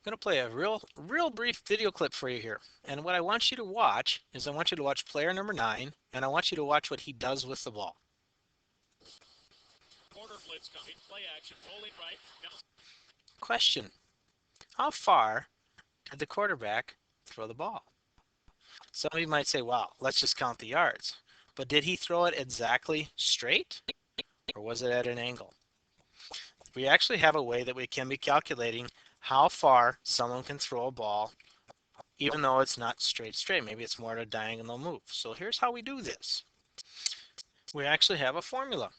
going to play a real brief video clip for you here. And what I want you to watch is I want you to watch player number 9, and I want you to watch what he does with the ball. Corner blitz coming, play action, rolling right. Question: how far did the quarterback throw the ball? Some of you might say, well, let's just count the yards. But did he throw it exactly straight, or was it at an angle? We actually have a way that we can be calculating how far someone can throw a ball even though it's not straight. Maybe it's more at a diagonal move. So here's how we do this. We actually have a formula,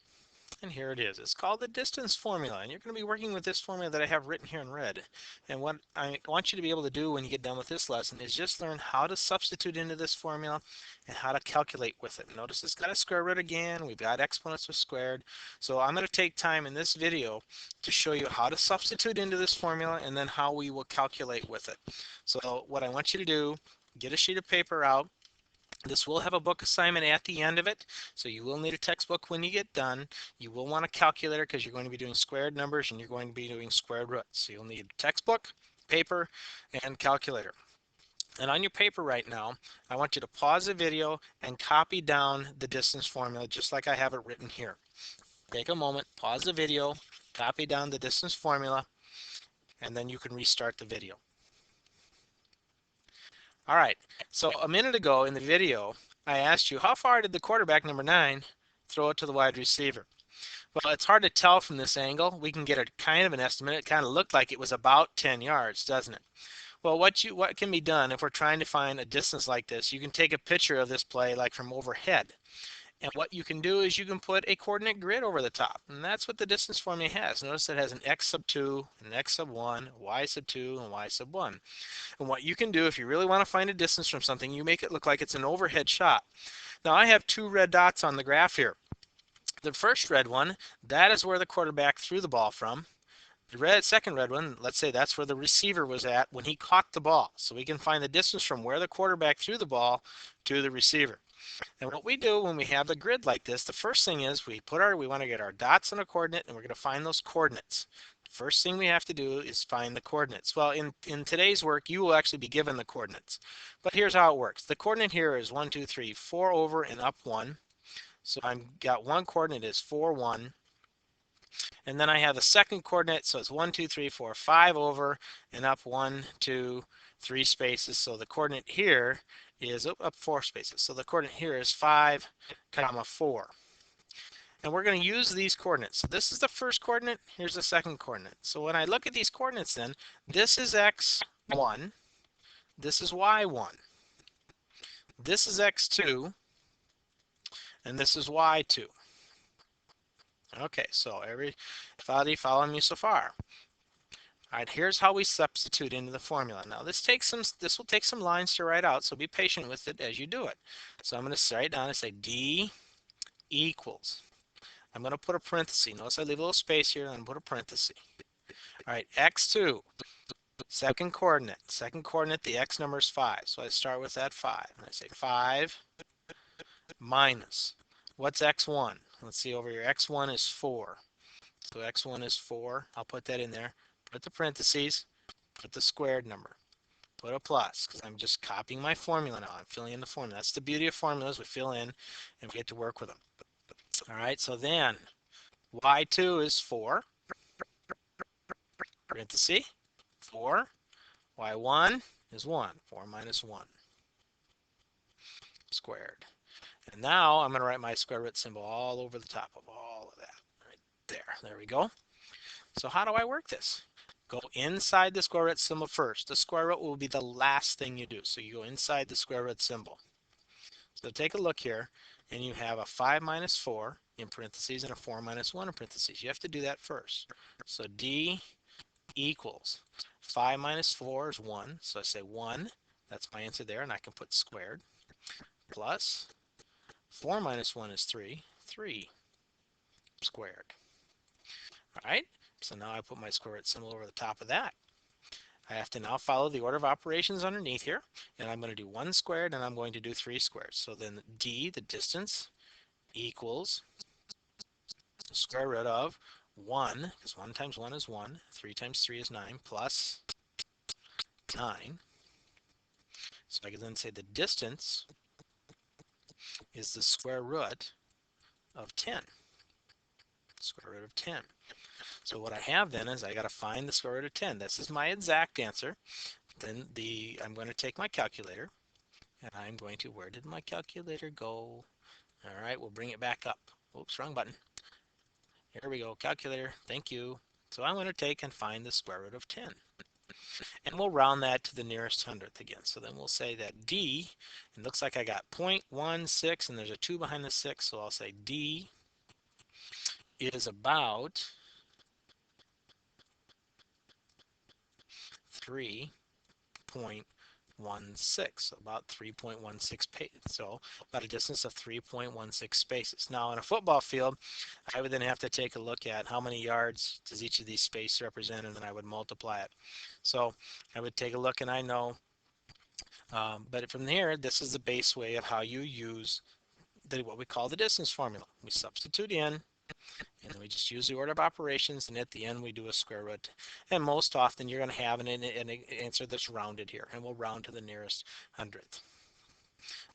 and here it is. It's called the distance formula, and you're going to be working with this formula that I have written here in red. And what I want you to be able to do when you get done with this lesson is just learn how to substitute into this formula and how to calculate with it. Notice it's got a square root again. We've got exponents with squared. So I'm going to take time in this video to show you how to substitute into this formula and then how we will calculate with it. So what I want you to do, get a sheet of paper out. This will have a book assignment at the end of it, so you will need a textbook when you get done. You will want a calculator because you're going to be doing squared numbers and you're going to be doing square roots. So you'll need textbook, paper, and calculator. And on your paper right now, I want you to pause the video and copy down the distance formula just like I have it written here. Take a moment, pause the video, copy down the distance formula, and then you can restart the video. All right, so a minute ago in the video, I asked you how far did the quarterback number 9 throw it to the wide receiver? Well, it's hard to tell from this angle. We can get a kind of an estimate. It kind of looked like it was about 10 yards, doesn't it? Well, what can be done if we're trying to find a distance like this? You can take a picture of this play like from overhead. And what you can do is you can put a coordinate grid over the top. And that's what the distance formula has. Notice it has an x sub 2, an x sub 1, y sub 2, and y sub 1. And what you can do if you really want to find a distance from something, you make it look like it's an overhead shot. Now I have 2 red dots on the graph here. The first red one, that is where the quarterback threw the ball from. The second red one, let's say that's where the receiver was at when he caught the ball. So we can find the distance from where the quarterback threw the ball to the receiver. And what we do when we have the grid like this, the first thing is we want to get our dots on a coordinate, and we're going to find those coordinates. The first thing we have to do is find the coordinates. Well, in today's work, you will actually be given the coordinates. But here's how it works. The coordinate here is 1, 2, 3, 4 over and up 1. So I've got one coordinate is 4, 1. And then I have the second coordinate, so it's 1, 2, 3, 4, 5 over and up 1, 2, 3 spaces. So the coordinate here is up 4 spaces. So the coordinate here is 5, comma 4. And we're going to use these coordinates. So this is the first coordinate, here's the second coordinate. So when I look at these coordinates then, this is x1, this is y1, this is x2, and this is y2. Okay, so everybody following me so far? All right, here's how we substitute into the formula. Now this will take some lines to write out, so be patient with it as you do it. So I'm going to write down and say D equals. I'm going to put a parenthesis. Notice I leave a little space here and put a parenthesis. All right, x2, second coordinate. Second coordinate, the x number is 5. So I start with that 5. And I say 5 minus. What's x1? Let's see over here. x1 is 4. So x1 is 4. I'll put that in there. Put the parentheses. Put the squared number. Put a plus because I'm just copying my formula now. I'm filling in the formula. That's the beauty of formulas. We fill in and we get to work with them. All right, so then y2 is 4. Parenthesis. 4. y1 is 1. 4 minus 1 squared. And now I'm going to write my square root symbol all over the top of all of that. Right there. There we go. So how do I work this? Go inside the square root symbol first. The square root will be the last thing you do. So you go inside the square root symbol. So take a look here, and you have a 5 minus 4 in parentheses and a 4 minus 1 in parentheses. You have to do that first. So D equals 5 minus 4 is 1. So I say 1. That's my answer there, and I can put squared. Plus 4 minus 1 is 3. 3 squared. All right. So now I put my square root symbol over the top of that. I have to now follow the order of operations underneath here, and I'm going to do 1 squared and I'm going to do 3 squared. So then D, the distance, equals the square root of 1, because 1 times 1 is 1, 3 times 3 is 9, plus 9. So I can then say the distance is the square root of 10. Square root of 10. So what I have then is I got to find the square root of 10. This is my exact answer. Then I'm going to take my calculator and I'm going to, where did my calculator go? All right, we'll bring it back up. Oops, wrong button. Here we go, calculator, thank you. So I'm going to take and find the square root of 10. And we'll round that to the nearest hundredth again. So then we'll say that D, it looks like I got 0.16 and there's a 2 behind the 6, so I'll say D is about 3.16, about 3.16 paces. So about a distance of 3.16 spaces. Now in a football field, I would then have to take a look at how many yards does each of these spaces represent, and then I would multiply it. So I would take a look, and I know, but from here, this is the base way of how you use what we call the distance formula. We substitute in, and then we just use the order of operations, and at the end we do a square root. And most often you're going to have an answer that's rounded here, and we'll round to the nearest hundredth.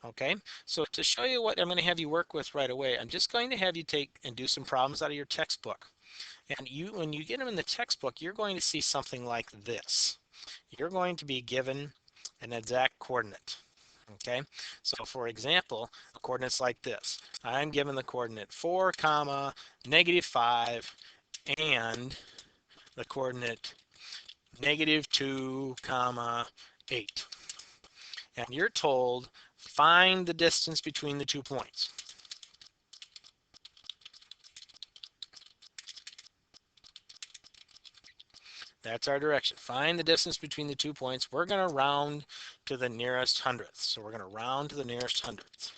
Okay, so to show you what I'm going to have you work with right away, I'm just going to have you take and do some problems out of your textbook. And when you get them in the textbook, you're going to see something like this. You're going to be given an exact coordinate. Okay, so for example, coordinates like this. I'm given the coordinate 4, comma, -5, and the coordinate -2, comma, 8. And you're told, find the distance between the 2 points. That's our direction. Find the distance between the 2 points. We're going to round to the nearest hundredth. So we're going to round to the nearest hundredth.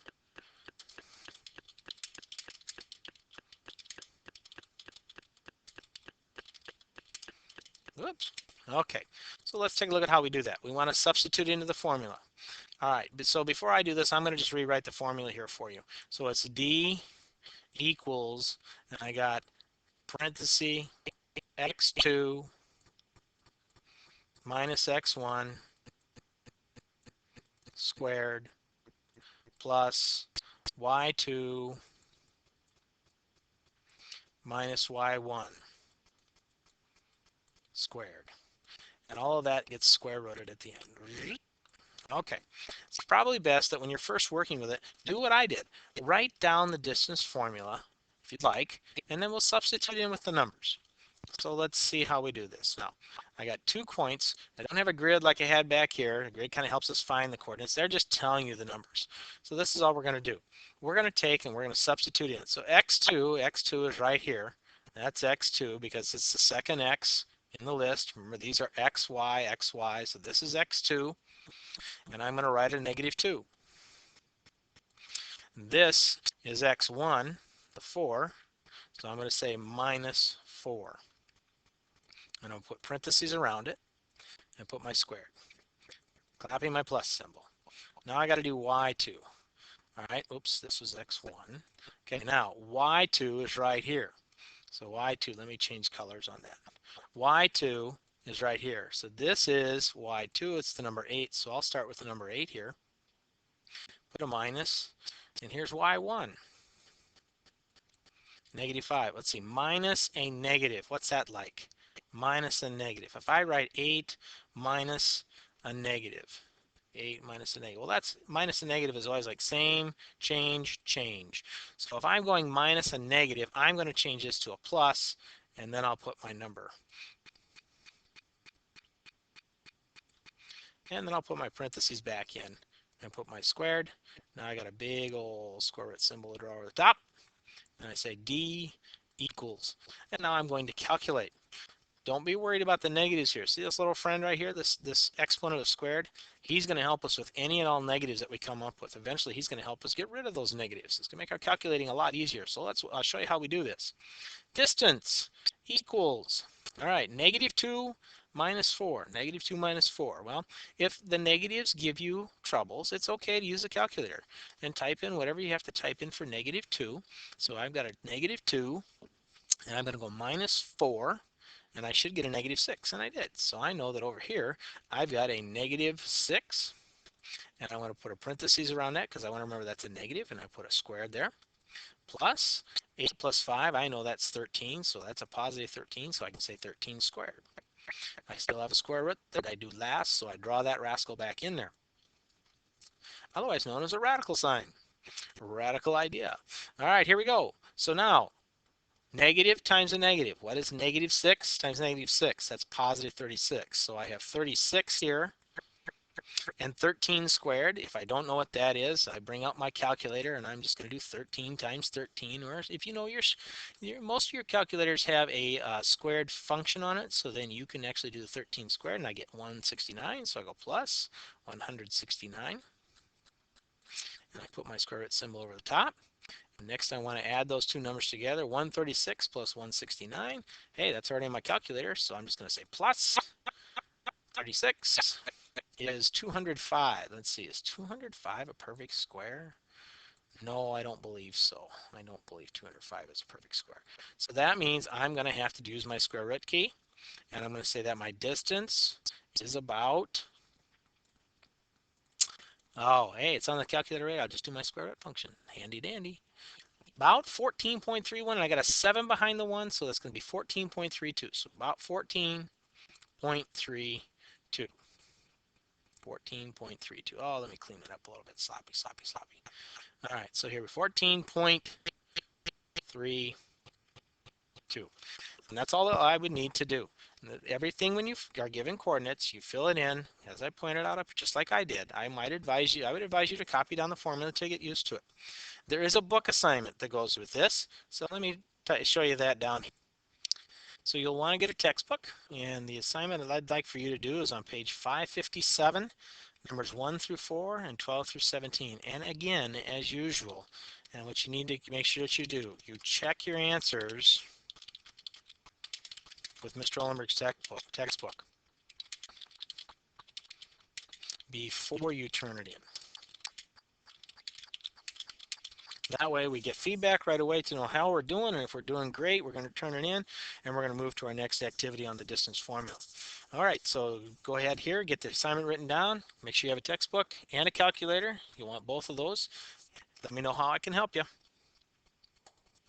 Whoops. Okay, so let's take a look at how we do that. We want to substitute into the formula. All right, so before I do this, I'm going to just rewrite the formula here for you. So it's D equals, and I got parenthesis x2 minus x1 squared plus y2 minus y1 squared. And all of that gets square rooted at the end. Okay, it's probably best that when you're first working with it, do what I did. Write down the distance formula, if you'd like, and then we'll substitute in with the numbers. So let's see how we do this. Now, I got 2 points. I don't have a grid like I had back here. The grid kind of helps us find the coordinates. They're just telling you the numbers. So this is all we're going to do. We're going to take and we're going to substitute in. So x2 is right here. That's x2 because it's the second x in the list. Remember, these are xy, xy. So this is x2. And I'm going to write a -2. This is x1, the 4. So I'm going to say -4. And I'll put parentheses around it and put my squared. Clapping my plus symbol. Now I got to do y2. All right, oops, this was x1. Okay, now y2 is right here. So y2, let me change colors on that. y2 is right here. So this is y2, it's the number 8. So I'll start with the number 8 here. Put a minus, and here's y1. -5. Let's see, minus a negative. What's that like? Minus a negative. If I write 8 minus a negative, 8 minus a negative. Well, that's minus a negative is always like same, change, change. So if I'm going minus a negative, I'm going to change this to a plus, and then I'll put my number. And then I'll put my parentheses back in and put my squared. Now I got a big old square root symbol to draw over the top. And I say D equals. And now I'm going to calculate. Don't be worried about the negatives here. See this little friend right here, this exponent of squared? He's going to help us with any and all negatives that we come up with. Eventually, he's going to help us get rid of those negatives. It's going to make our calculating a lot easier. So I'll show you how we do this. Distance equals, all right, -2 minus 4. -2 minus 4. Well, if the negatives give you troubles, it's okay to use a calculator and type in whatever you have to type in for -2. So I've got a -2, and I'm going to go -4. and I should get a negative 6, and I did. So I know that over here, I've got a negative 6, and I want to put a parentheses around that because I want to remember that's a negative, and I put a squared there, plus 8 plus 5, I know that's 13, so that's a positive 13, so I can say 13 squared. I still have a square root that I do last, so I draw that rascal back in there, otherwise known as a radical sign. Radical idea. All right, here we go. So now, negative times a negative. What is negative 6 times negative 6? That's positive 36. So I have 36 here, and 13 squared. If I don't know what that is, I bring out my calculator, and I'm just going to do 13 times 13. Or if you know most of your calculators have a squared function on it, so then you can actually do the 13 squared, and I get 169. So I go plus 169. And I put my square root symbol over the top. Next, I want to add those two numbers together, 136 plus 169. Hey, that's already in my calculator, so I'm just going to say plus 36 is 205. Let's see, is 205 a perfect square? No, I don't believe so. I don't believe 205 is a perfect square. So that means I'm going to have to use my square root key, and I'm going to say that my distance is about, oh, hey, it's on the calculator right. I'll just do my square root function. Handy dandy. About 14.31, and I got a 7 behind the 1, so that's going to be 14.32. So about 14.32. 14.32. Oh, let me clean it up a little bit. Sloppy, sloppy, sloppy. All right, so here we 14.32. And that's all that I would need to do. Everything when you are given coordinates, you fill it in, as I pointed out, just like I did. I would advise you to copy down the formula to get used to it. There is a book assignment that goes with this, so let me show you that down here. So you'll want to get a textbook, and the assignment that I'd like for you to do is on page 557, numbers 1 through 4 and 12 through 17. And again, as usual, and what you need to make sure that you do, you check your answers with Mr. Ollenberg's textbook before you turn it in. That way we get feedback right away to know how we're doing, and if we're doing great, we're going to turn it in, and we're going to move to our next activity on the distance formula. All right, so go ahead here, get the assignment written down, make sure you have a textbook and a calculator. You want both of those. Let me know how I can help you.